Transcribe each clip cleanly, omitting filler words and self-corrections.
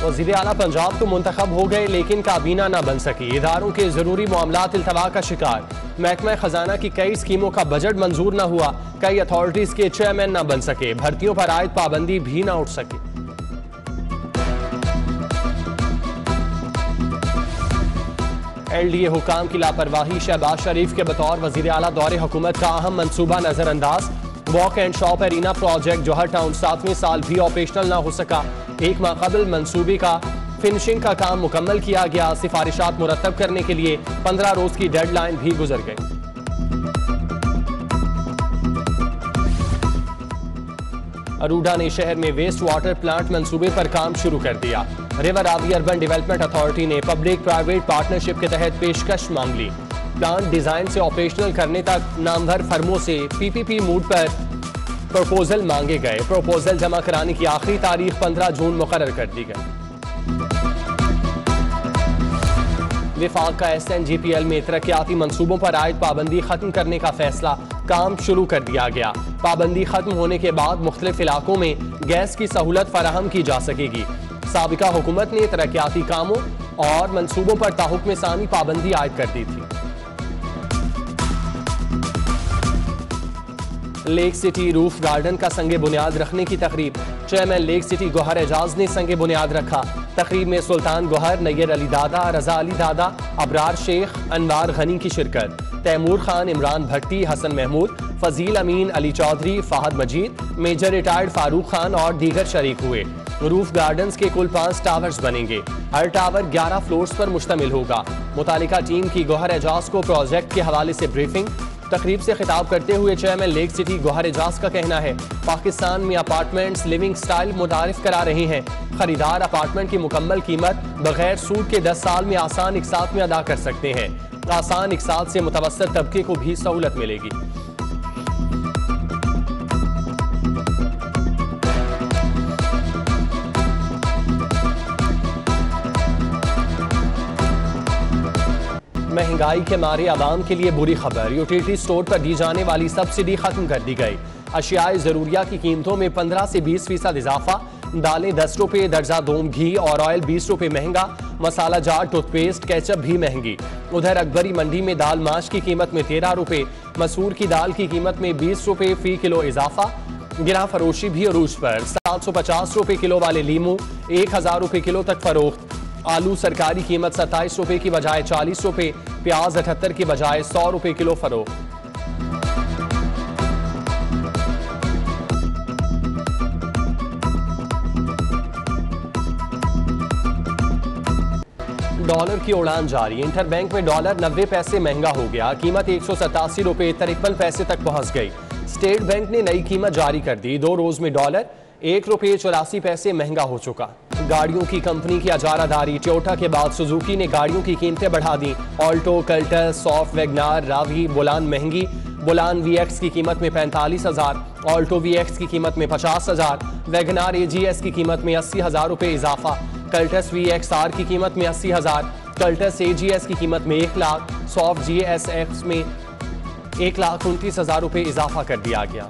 वज़ीर आला पंजाब तो मुंतखब हो गए लेकिन काबीना ना बन सकी। इदारों के जरूरी मामलात इल्तवा का शिकार। महकमा खजाना की कई स्कीमों का बजट मंजूर न हुआ। कई अथॉरिटीज के चेयरमैन न बन सके। भर्तियों पर आयद पाबंदी भी न उठ सकी। LDA हुकाम की लापरवाही। शहबाज शरीफ के बतौर वज़ीर आला दौरे हुकूमत का अहम मनसूबा नजरअंदाज। Walk and shop arena project Johar Town 7वें साल भी ऑपरेशनल न हो सका। एक माह कबल मनसूबे का फिनिशिंग का काम मुकम्मल किया गया। सिफारिशात मुरतब करने के लिए 15 रोज की डेडलाइन भी गुजर गई। अरूडा ने शहर में वेस्ट वाटर प्लांट मंसूबे पर काम शुरू कर दिया। River Ravi urban development authority ने पब्लिक प्राइवेट पार्टनरशिप के तहत पेशकश मांग ली। प्लांट डिजाइन से ऑपरेशनल करने तक नामवर फर्मों से PPP मूड पर प्रपोजल मांगे गए। प्रपोजल जमा कराने की आखिरी तारीख 15 जून मुकर्रर कर दी गई। विफाक का SNGPL में तरक्याती मंसूबों पर आयद पाबंदी खत्म करने का फैसला। काम शुरू कर दिया गया। पाबंदी खत्म होने के बाद मुख्तलिफ इलाकों में गैस की सहूलत फराहम की जा सकेगी। साबिका हुकूमत ने तरक्याती कामों और मंसूबों पर ताहुक्म सानी पाबंदी आयद कर दी थी। लेक सिटी रूफ गार्डन का संगे बुनियाद रखने की तकरीब। Chairman lake city Gauhar Ejaz ने संगे बुनियाद रखा। तकरीब में सुल्तान गौहर, नैयर अली दादा, रजा अली दादा, अबरार शेख, अनवार गनी की शिरकत। तैमूर खान, इमरान भट्टी, हसन महमूद, फजील अमीन, अली चौधरी, फाहद मजीद, मेजर रिटायर्ड फारूक खान और दीगर शरीक हुए। रूफ गार्डन्स के कुल 5 टावर्स बनेंगे। हर टावर 11 फ्लोर्स पर मुश्तमिल होगा। मुतालिका टीम की गौहर एजाज को प्रोजेक्ट के हवाले से ब्रीफिंग। तकरीब से खिताब करते हुए chairman lake city Gauhar Ejaz का कहना है, पाकिस्तान में अपार्टमेंट्स लिविंग स्टाइल मुतारिफ करा रहे हैं। खरीदार अपार्टमेंट की मुकम्मल कीमत बगैर सूद के 10 साल में आसान इकसात में अदा कर सकते हैं। आसान इकसात से मुतवस्सित तबके को भी सहूलत मिलेगी। महंगाई के मारे आवाम के लिए बुरी खबर। यूटिलिटी स्टोर पर दी जाने वाली सब्सिडी खत्म कर दी गई। अशियाए जरूरिया की कीमतों में 15 से 20% इजाफा। दालें 10 रुपये, दर्जा दोम घी और ऑयल 20 रुपये महंगा। मसाला जार, टूथपेस्ट, केचप भी महंगी। उधर अकबरी मंडी में दाल माश की कीमत में 13 रुपये, मसूर की दाल की कीमत में 20 रुपये फी किलो इजाफा। गिरा फरोशी भी अरूज पर। 750 रुपये किलो वाले लीमू 1000 रुपये किलो तक फरोख्त। आलू सरकारी कीमत 27 रुपये की बजाय 40 रुपये। प्याज 78 की बजाय 100 रुपये किलो फरोख्त। डॉलर की उड़ान जारी। इंटरबैंक में डॉलर 90 पैसे महंगा हो गया। कीमत 187 रुपये 53 पैसे तक पहुंच गई। स्टेट बैंक ने नई कीमत जारी कर दी। 2 रोज में डॉलर 1 रुपये 84 पैसे महंगा हो चुका। गाड़ियों की कंपनी की अजारादारी। टोयोटा के बाद सुजुकी ने गाड़ियों की कीमतें बढ़ा दी। Alto, Cultus, Swift, Wagon R, Ravi, Bolan महंगी। बोलान VX की कीमत में 45,000, ऑल्टो VX की कीमत में 50,000, वैगनार AGS की कीमत में 80,000 रुपये इजाफा। कल्टस VXR की कीमत में 80,000, कल्टस AGS की कीमत में 1 लाख, सॉफ्ट GSX में 1,29,000 रुपये इजाफा कर दिया गया।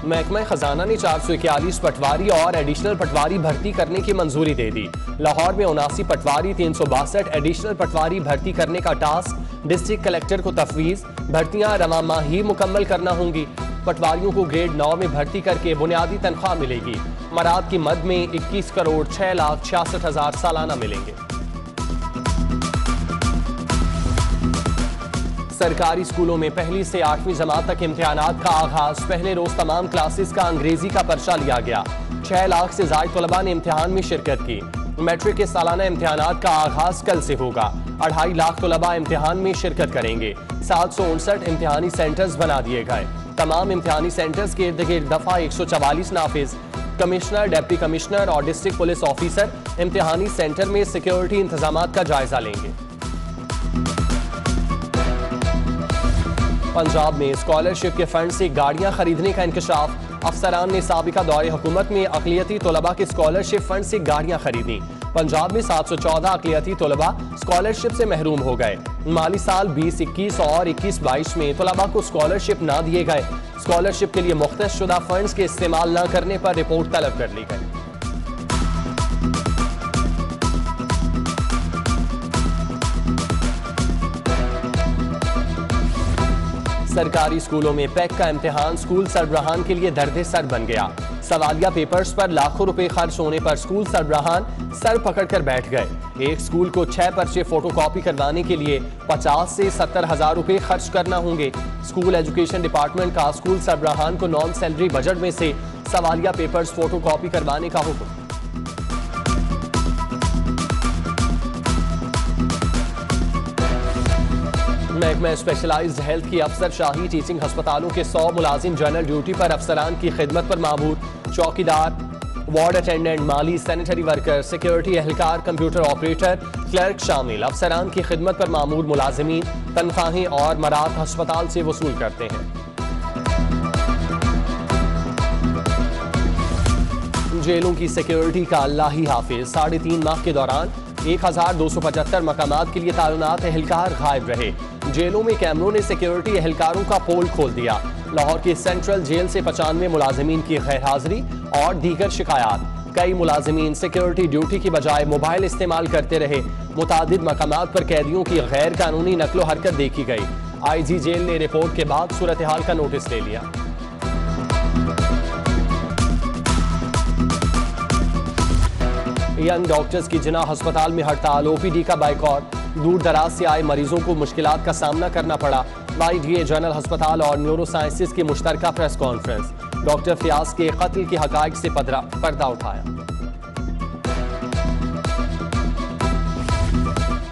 महकमा खजाना ने 441 पटवारी और एडिशनल पटवारी भर्ती करने की मंजूरी दे दी। लाहौर में 79 पटवारी, 362 एडिशनल पटवारी भर्ती करने का टास्क डिस्ट्रिक्ट कलेक्टर को तफवीज। भर्तियां रवा माह ही मुकम्मल करना होंगी। पटवारियों को ग्रेड 9 में भर्ती करके बुनियादी तनख्वाह मिलेगी। मराद की मद में 21 करोड़ 6,66,000 सालाना मिलेंगे। सरकारी स्कूलों में 1ली से 8वीं जमात तक इम्तिहानात का आगाज। पहले रोज तमाम क्लासेस का अंग्रेजी का पर्चा लिया गया। 6 लाख से ज्यादा तलबा ने इम्तिहान में शिरकत की। मैट्रिक के सालाना इम्तिहानात का आगाज कल से होगा। 2.5 लाख तलबा इम्तिहान में शिरकत करेंगे। 759 इम्तिहानी सेंटर्स बना दिए गए। तमाम इम्तिहानी सेंटर्स के इर्द गिर्द दफा 144 नाफिज। कमिश्नर, डिप्टी कमिश्नर और डिस्ट्रिक्ट पुलिस ऑफिसर इम्तिहानी सेंटर में सिक्योरिटी इंतजाम का जायजा लेंगे। पंजाब में स्कॉलरशिप के फंड से गाड़ियां खरीदने का इंकशाफ। अफसरान ने साबिका दौरे हुकूमत में अक़लियती तलबा के स्कॉलरशिप फंड से गाड़ियां खरीदी। पंजाब में 714 अक़लियती तलबा स्कॉलरशिप से महरूम हो गए। माली साल 2021 और 21-22 में तलबा को स्कॉलरशिप ना दिए गए। स्कॉलरशिप के लिए मुख्तस शुदा फंड्स के इस्तेमाल न करने पर रिपोर्ट तलब कर ली गई। सरकारी स्कूलों में पैक का इम्तिहान स्कूल सरबराहान के लिए दर्द सर बन गया। सवालिया पेपर्स पर लाखों रुपए खर्च होने पर स्कूल सरबराहान सर पकड़कर बैठ गए। एक स्कूल को 6 पर्चे फोटोकॉपी करवाने के लिए 50 से 70 हजार रुपए खर्च करना होंगे। स्कूल एजुकेशन डिपार्टमेंट का स्कूल सरबराहान को नॉन सैलरी बजट में से सवालिया पेपर्स फोटोकॉपी करवाने का हुक्म। महकमा स्पेशलाइज्ड हेल्थ की अफसर शाही टीचिंग अस्पतालों के 100 मुलाजिम जनरल ड्यूटी पर अफसरान की खिदमत पर मामूर। चौकीदार, वार्ड अटेंडेंट, माली, सैनिटरी वर्कर, सिक्योरिटी एहलकार, कंप्यूटर ऑपरेटर, क्लर्क शामिल अफसरान की खिदमत पर मामूर मुलाजिमीन तनख्वाहें और मराद अस्पताल से वसूल करते हैं। जेलों की सिक्योरिटी का अल्लाह ही हाफिज। 3.5 माह के दौरान 1275 मकामात के लिए तायुनात एहलकार गायब रहे। जेलों में कैमरों ने सिक्योरिटी एहलकारों का पोल खोल दिया। लाहौर की सेंट्रल जेल से 95 मुलाजिमीन की गैर हाजिरी और दीगर शिकायत। कई मुलाजिमीन सिक्योरिटी ड्यूटी की बजाय मोबाइल इस्तेमाल करते रहे। मुतादिद मकामात पर कैदियों की गैर कानूनी नकलो हरकत देखी गई। IG जेल ने रिपोर्ट के बाद सूरत हाल का नोटिस ले लिया। यंग डॉक्टर्स की जिना अस्पताल में हड़ताल, OPD का बाइकॉट। दूर दराज से आए मरीजों को मुश्किलात का सामना करना पड़ा। YDA जनरल अस्पताल और न्यूरो साइंसेज की मुश्तरका प्रेस कॉन्फ्रेंस। डॉक्टर फयाज के कत्ल के हकाइक से पर्दा उठाया।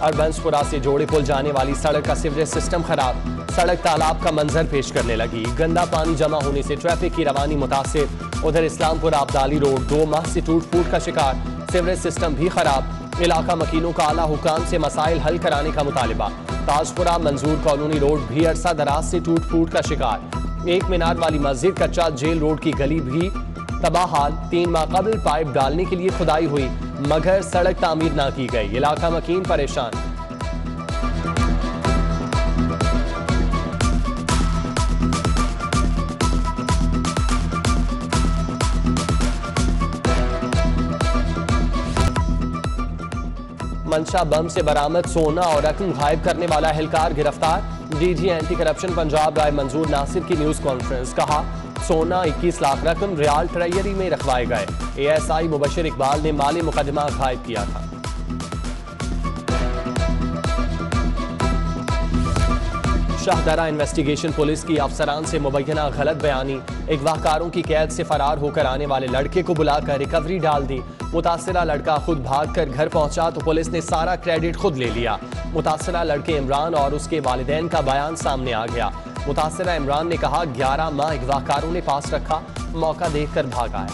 अरबंसपुरा से जोड़े पुल जाने वाली सड़क का सीवरेज सिस्टम खराब। सड़क तालाब का मंजर पेश करने लगी। गंदा पानी जमा होने से ट्रैफिक की रवानी मुतासिर। उधर इस्लामपुर आबदाली रोड 2 माह से टूट फूट का शिकार। सीवरेज सिस्टम भी खराब। इलाका मकीनों का आला हुकाम से मसाइल हल कराने का मुतालिबा। ताजपुरा मंजूर कॉलोनी रोड भी अरसा दराज से टूट फूट का शिकार। 1 मीनार वाली मस्जिद, कच्चा जेल रोड की गली भी तबाह हाल। 3 माह कबल पाइप डालने के लिए खुदाई हुई मगर सड़क तामीर ना की गई। इलाका मकीन परेशान। मंशा बम से बरामद सोना और रकम गायब करने वाला एहलकार गिरफ्तार। DG एंटी करप्शन पंजाब राय मंजूर नासिर की न्यूज कॉन्फ्रेंस। कहा सोना 21 लाख रकम रियाल ट्रेजरी में रखवाए गए। ASI मुबशिर इकबाल ने माली मुकदमा गायब किया था। शाहदरा इन्वेस्टिगेशन पुलिस की अफसरान से मुबैना गलत बयानी। अगवाकारों की कैद से फरार होकर आने वाले लड़के को बुलाकर रिकवरी डाल दी। मुतासिरा लड़का खुद भागकर घर पहुंचा तो पुलिस ने सारा क्रेडिट खुद ले लिया। मुतासिरा लड़के इमरान और उसके वालिदैन का बयान सामने आ गया। मुतासिरा इमरान ने कहा 11 माह अगवाकारों ने पास रखा, मौका देखकर भाग आया।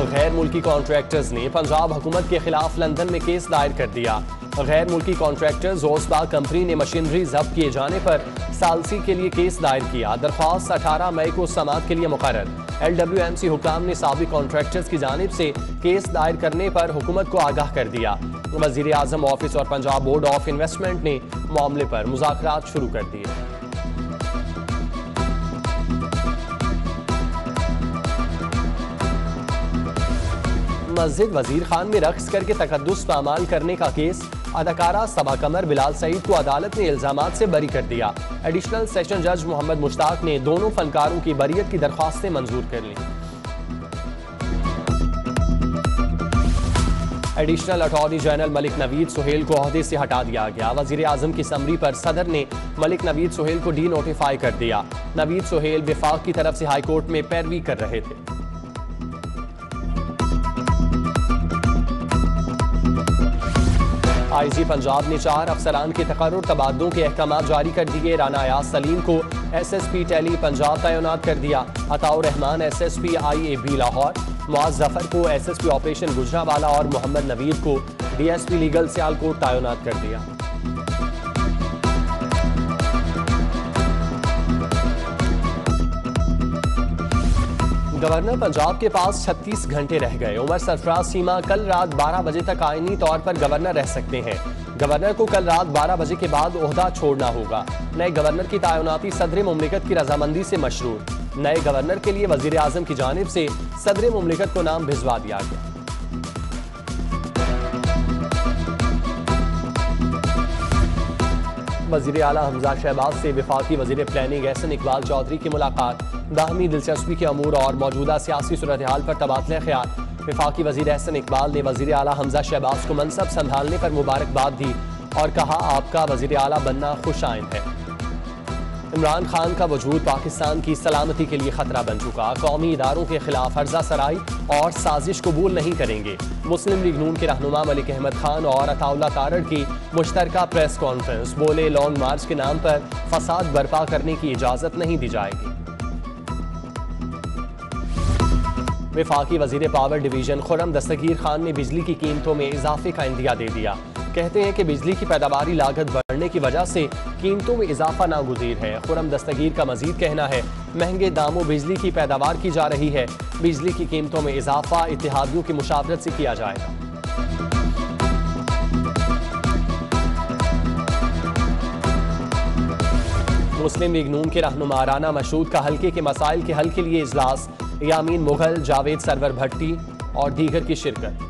गैर मुल्की कॉन्ट्रैक्टर्स ने पंजाब हुकूमत के खिलाफ लंदन में केस दायर कर दिया। गैर मुल्की कॉन्ट्रैक्टर्स जोसबा कंपनी ने मशीनरी जब्त किए जाने पर सालसी के लिए केस दायर किया। दरख्वास्त 18 मई को समाअत के लिए मुकर्रर। LWMC हुकाम ने साबिक कॉन्ट्रैक्टर्स की जानिब से केस दायर करने पर हुकूमत को आगाह कर दिया। वज़ीर आज़म ऑफिस और पंजाब बोर्ड ऑफ इन्वेस्टमेंट ने मामले पर मुज़ाकरात शुरू कर दिए। मस्जिद वजीर खान में रक्स करके तकद्दुस पामाल करने का केस। अदाकारा सबा कमर बिलाल सईद को अदालत ने इल्जामात से बरी कर दिया। एडिशनल सेशन जज मोहम्मद मुश्ताक ने दोनों फनकारों की बरियत की दरख्वास्तें मंजूर कर ली। Additional attorney general Malik Naveed Sohail को ओहदे से हटा दिया गया। वजीर आजम की समरी पर सदर ने मलिक नवीद सुहेल को डी नोटिफाई कर दिया। नवीद सुहेल विफाक की तरफ से हाईकोर्ट में पैरवी कर रहे थे। IG पंजाब ने 4 अफसरान के तकर्रुर तबादलों के अहकाम जारी कर दिए। राना अयाज सलीम को SSP टेली पंजाब तैनात कर दिया। अताउर रहमान SSP IAB लाहौर, मुआज़ जफर को SSP ऑपरेशन गुजरावाला और मोहम्मद नवीद को DSP लीगल सियालकोट तैनात कर दिया। गवर्नर पंजाब के पास 36 घंटे रह गए। उमर सरफराज सीमा कल रात 12 बजे तक आईनी तौर पर गवर्नर रह सकते हैं। गवर्नर को कल रात 12 बजे के बाद ओहदा छोड़ना होगा। नए गवर्नर की तैनाती सदर मुमलिकत की रजामंदी से मशरूर। नए गवर्नर के लिए वजीर आजम की जानिब से सदर मुमलिकत को नाम भिजवा दिया गया। वजीर आला हमजा शहबाज से वफाकी वजीर प्लानिंग एहसन इकबाल चौधरी की मुलाकात। दाहमी दिलचस्पी के अमूर और मौजूदा सियासी सूरत हाल पर तबादला ख्याल। वफाकी वजीर एहसन इकबाल ने वजीर आला हमजा शहबाज को मनसब संभालने पर मुबारकबाद दी और कहा, आपका वजीर आला बनना खुश आइंद है। इमरान खान का वजूद पाकिस्तान की सलामती के लिए खतरा बन चुका। कौमी इदारों के खिलाफ हर्जा सराई और साजिश कबूल नहीं करेंगे। मुस्लिम लीग नून के रहनुमा मलिक अहमद खान और अताउल्लाह तारड़ की मुश्तरका प्रेस कॉन्फ्रेंस। बोले, लॉन्ग मार्च के नाम पर फसाद बर्पा करने की इजाजत नहीं दी जाएगी। वफाकी वजीर पावर डिवीजन खुर्रम दस्तगीर खान ने बिजली की कीमतों में इजाफे का इंदिया दे दिया। कहते हैं कि बिजली की पैदावारी लागत बढ़ने की वजह से कीमतों में इजाफा नागुज़ीर है। खुर्रम दस्तगीर का मजीद कहना है, महंगे दामों बिजली की पैदावार की जा रही है। बिजली की कीमतों में इजाफा इत्तेहादियों की मुशावरत से किया जाएगा। मुस्लिम लीग नून के रहनुमा राना मशहूद का हल्के के मसाइल के हल के लिए इजलास। यामीन मुगल, जावेद सरवर भट्टी और दीगर की शिरकत।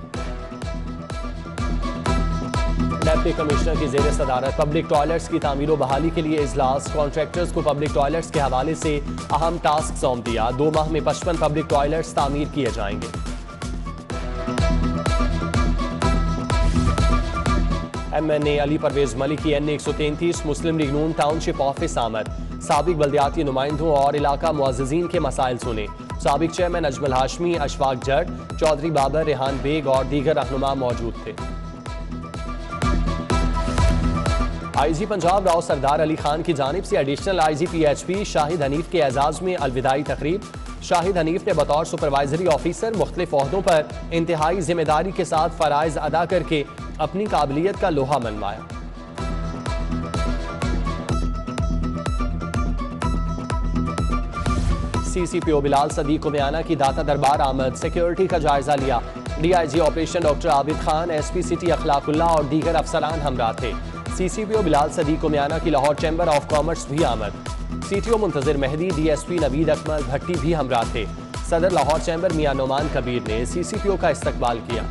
डिप्टी कमिश्नर की जेर सदारत पब्लिक टॉयलेट्स की तामीर बहाली के लिए इजलास। कॉन्ट्रैक्टर्स को पब्लिक टॉयलेट्स के हवाले से अहम टास्क सौंप दिया। 2 माह में 55 पब्लिक टॉयलेट्स तामीर किए जाएंगे। MNA अली परवेज मलिक की NA 133 मुस्लिम लीग नून टाउनशिप ऑफिस आमद। साबिक बल्दियाती नुमाइंदों और इलाका मुअज़्ज़िज़ीन के मसाइल सुने। साबिक चेयरमैन अजमल हाशमी, अशफाक जट, चौधरी बाबर, रेहान बेग और दीगर रहनुमा मौजूद थे। IG पंजाब राव सरदार अली खान की जानिब से additional IG PHP Shahid Hanif के एजाज में अलविदाई तकरीब। शाहिद हनीफ ने बतौर सुपरवाइजरी ऑफिसर मुख्तलिफ ओहदों पर इंतहाई जिम्मेदारी के साथ फराइज अदा करके अपनी काबिलियत का लोहा मनवाया। CCPO बिलाल सदीक को बयाना की दाता दरबार आमद। सिक्योरिटी का जायजा लिया। DIG operation doctor Abid Khan, SP city Akhlaqullah और दीगर अफसरान हमरा थे। CCPO बिलाल सदीक को बयाना की लाहौर चैम्बर ऑफ कॉमर्स भी आमद। CTO मुंतजिर मेहदी, DSP नवीद अकमल भट्टी भी हमरा थे। सदर लाहौर चैम्बर मियां नोमान कबीर ने CCPO का इस्तकबाल किया।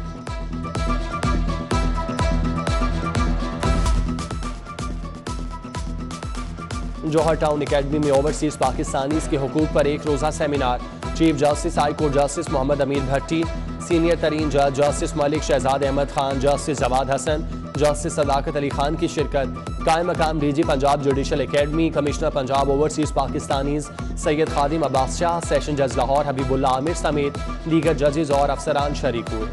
जौहर टाउन एकेडमी में ओवरसीज पाकिस्तानीज के हुकूक पर एक रोज़ा सेमिनार। Chief justice high court justice Muhammad Ameer Bhatti, senior तरीन जज justice Malik Shahzad Ahmad Khan, justice Jawad Hassan, justice Sadaqat Ali Khan की शिरकत। कायम मकाम DG Punjab judicial academy, commissioner Punjab overseas Pakistanis Syed Khadim Abbas Shah, session जज लाहौर हबीबुल्ला आमिर समेत दीगर जजेज और अफसरान शरीक हुए।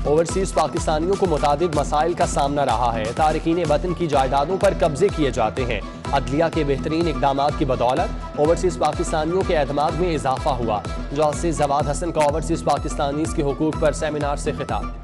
ओवरसीज पाकिस्तानियों को मुतादिद मसाइल का सामना रहा है। तारकीन वतन की जायदादों पर कब्जे किए जाते हैं। अदलिया के बेहतरीन इकदामात की बदौलत ओवरसीज पाकिस्तानियों के एतमाद में इजाफा हुआ। जस्टिस जवाद हसन का ओवरसीज पाकिस्तानीज के हुकूक पर सेमिनार से खिताब।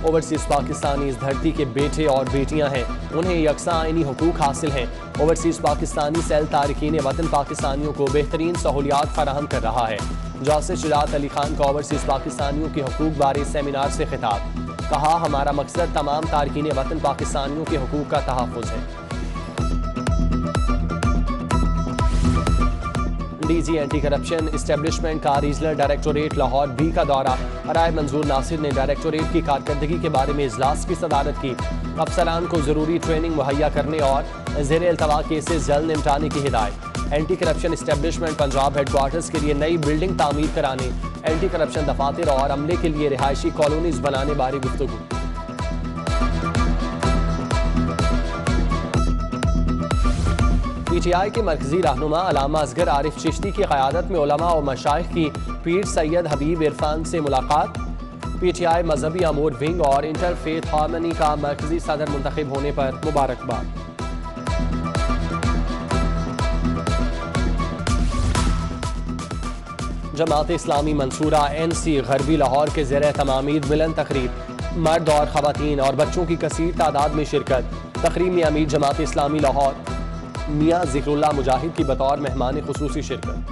ओवरसीज पाकिस्तानी इस धरती के बेटे और बेटियां हैं, उन्हें यकसा आईनी हुकूक हासिल हैं। ओवरसीज पाकिस्तानी सेल तारकीन वतन पाकिस्तानियों को बेहतरीन सहूलियात फराहम कर रहा है। जस्टिस शुजात अली खान का ओवरसीज पाकिस्तानियों के हुकूक बारे सेमिनार से खिताब। कहा, हमारा मकसद तमाम तारकीन वतन पाकिस्तानियों के हुकूक का तहफ़्फ़ुज़ है। DG एंटी करप्शन इस्टेब्लिशमेंट का रीजनल डायरेक्टोरेट लाहौर B का दौरा। राय मंजूर नासिर ने डायरेक्टोरेट की कारकर्दगी के बारे में इजलास की सदारत की। अफसरान को जरूरी ट्रेनिंग मुहैया करने और ज़ेर अल्तवा केसेस जल्द निपटाने की हिदायत। Anti corruption establishment Punjab headquarters के लिए नई बिल्डिंग तामीर कराने, एंटी करप्शन दफातर और अमले के लिए रिहायशी कॉलोनीज बनाने बारे गुफ्तगू। PTI के मरकजी रहनुमा अल्लामा असगर आरिफ चिश्ती की क़यादत में उलमा और मशाइख की पीर सैयद हबीब इरफान से मुलाकात। PTI मजहबी अमूर विंग और इंटरफेथ हार्मनी का मरकजी सदर मुंतखब होने पर मुबारकबाद। जमात इस्लामी मंसूरा NC गरबी लाहौर के ज़ेर एहतमाम ईद मिलन तकरीब। मर्द और खवातीन और बच्चों की कसीर तादाद में शिरकत। तकरीब में अमीर जमात इस्लामी लाहौर मियाँ ज़िक्रुल्लाह मुजाहिद की बतौर मेहमान खुसूसी शिरकत।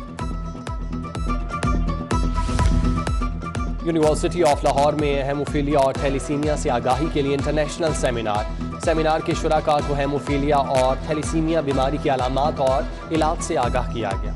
यूनिवर्सिटी ऑफ लाहौर में हेमोफीलिया और थैलीसीमिया से आगाही के लिए इंटरनेशनल सेमिनार के शुराका को हेमोफीलिया और थैलीसीमिया बीमारी की अलामात और इलाज से आगाह किया गया।